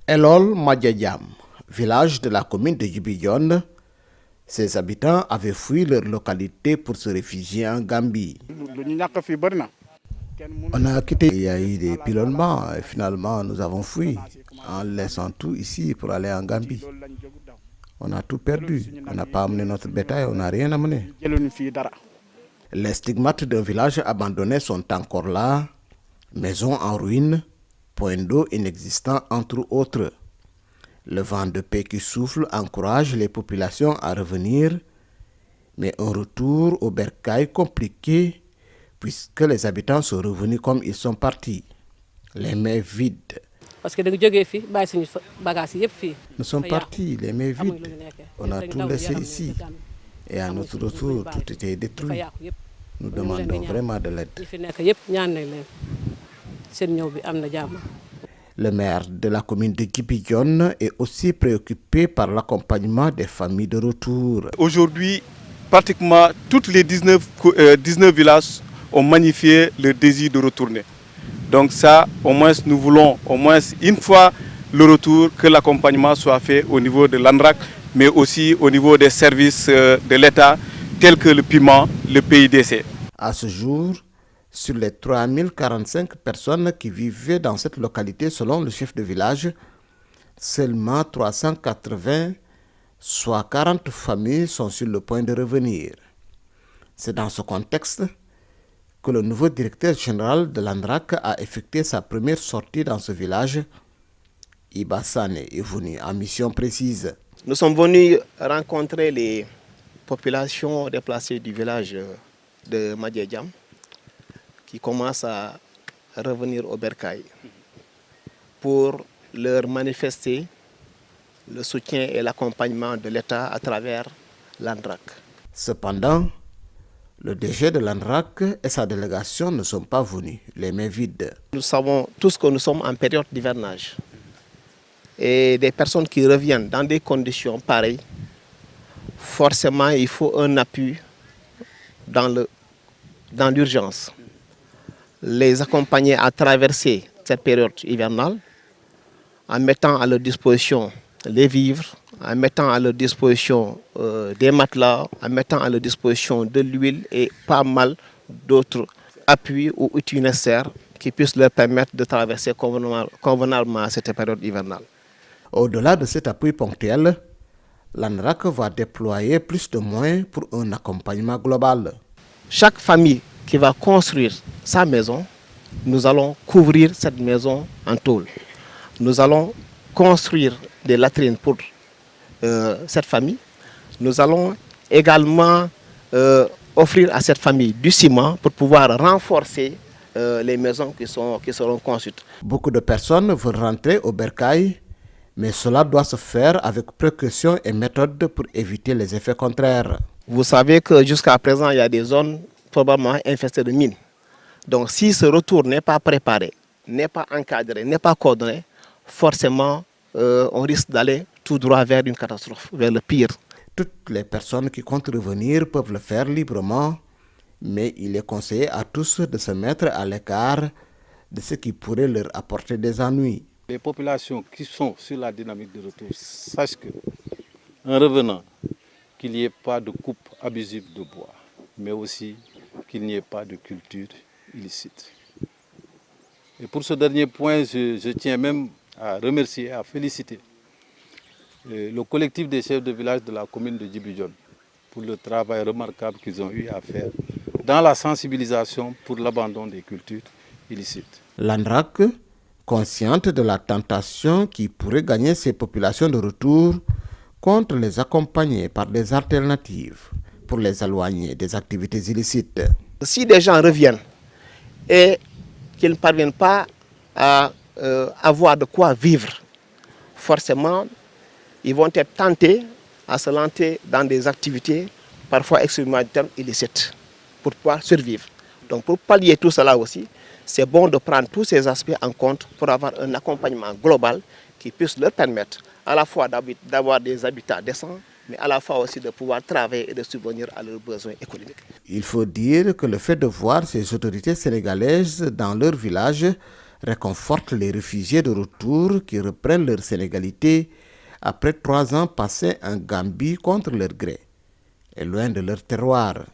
Elol Madjadjam, village de la commune de Djibidione, ses habitants avaient fui leur localité pour se réfugier en Gambie. On a quitté, il y a eu des pilonnements et finalement nous avons fui en laissant tout ici pour aller en Gambie. On a tout perdu, on n'a pas amené notre bétail, on n'a rien amené. Les stigmates d'un village abandonné sont encore là, maisons en ruine, point d'eau inexistant entre autres. Le vent de paix qui souffle encourage les populations à revenir, mais un retour au bercail compliqué puisque les habitants sont revenus comme ils sont partis, les mains vides. Nous sommes partis, les mains vides. On a tout laissé ici. Et à notre retour, tout était détruit. Nous demandons vraiment de l'aide. Le maire de la commune de Djibidione est aussi préoccupé par l'accompagnement des familles de retour. Aujourd'hui, pratiquement toutes les 19 villages ont magnifié le désir de retourner. Donc ça, au moins, nous voulons, au moins une fois le retour, que l'accompagnement soit fait au niveau de l'ANRAC, mais aussi au niveau des services de l'État, tels que le piment, le PIDC. À ce jour, sur les 3045 personnes qui vivaient dans cette localité selon le chef de village, seulement 380, soit 40 familles, sont sur le point de revenir. C'est dans ce contexte que le nouveau directeur général de l'ANRAC a effectué sa première sortie dans ce village. Iba Sané est venu en mission précise. Nous sommes venus rencontrer les populations déplacées du village de Madjadjam qui commencent à revenir au bercail pour leur manifester le soutien et l'accompagnement de l'État à travers l'ANRAC. Cependant, le DG de l'ANRAC et sa délégation ne sont pas venus les mains vides. Nous savons tous que nous sommes en période d'hivernage. Et des personnes qui reviennent dans des conditions pareilles, forcément il faut un appui dans l'urgence. Les accompagner à traverser cette période hivernale en mettant à leur disposition les vivres, en mettant à leur disposition des matelas, en mettant à leur disposition de l'huile et pas mal d'autres appuis ou outils nécessaires qui puissent leur permettre de traverser convenablement cette période hivernale. Au-delà de cet appui ponctuel, l'ANRAC va déployer plus de moyens pour un accompagnement global. Chaque famille qui va construire sa maison, nous allons couvrir cette maison en tôle. Nous allons construire des latrines pour cette famille. Nous allons également offrir à cette famille du ciment pour pouvoir renforcer les maisons qui seront construites. Beaucoup de personnes veulent rentrer au bercail, mais cela doit se faire avec précaution et méthode pour éviter les effets contraires. Vous savez que jusqu'à présent, il y a des zones probablement infestées de mines. Donc si ce retour n'est pas préparé, n'est pas encadré, n'est pas coordonné, forcément on risque d'aller tout droit vers une catastrophe, vers le pire. Toutes les personnes qui comptent revenir peuvent le faire librement, mais il est conseillé à tous de se mettre à l'écart de ce qui pourrait leur apporter des ennuis. Les populations qui sont sur la dynamique de retour sachent qu'en revenant, qu'il n'y ait pas de coupe abusive de bois, mais aussi qu'il n'y ait pas de culture illicite. Et pour ce dernier point, je tiens même à remercier, à féliciter le collectif des chefs de village de la commune de Djibidione pour le travail remarquable qu'ils ont eu à faire dans la sensibilisation pour l'abandon des cultures illicites. L'ANRAC, consciente de la tentation qui pourrait gagner ces populations de retour, compte les accompagner par des alternatives pour les éloigner des activités illicites. Si des gens reviennent et qu'ils ne parviennent pas à avoir de quoi vivre, forcément, ils vont être tentés à se lancer dans des activités parfois extrêmement illicites pour pouvoir survivre. Donc pour pallier tout cela aussi, c'est bon de prendre tous ces aspects en compte pour avoir un accompagnement global qui puisse leur permettre à la fois d'avoir des habitats décents, mais à la fois aussi de pouvoir travailler et de subvenir à leurs besoins économiques. Il faut dire que le fait de voir ces autorités sénégalaises dans leur village réconforte les réfugiés de retour qui reprennent leur sénégalité après 3 ans passés en Gambie contre leur gré et loin de leur terroir.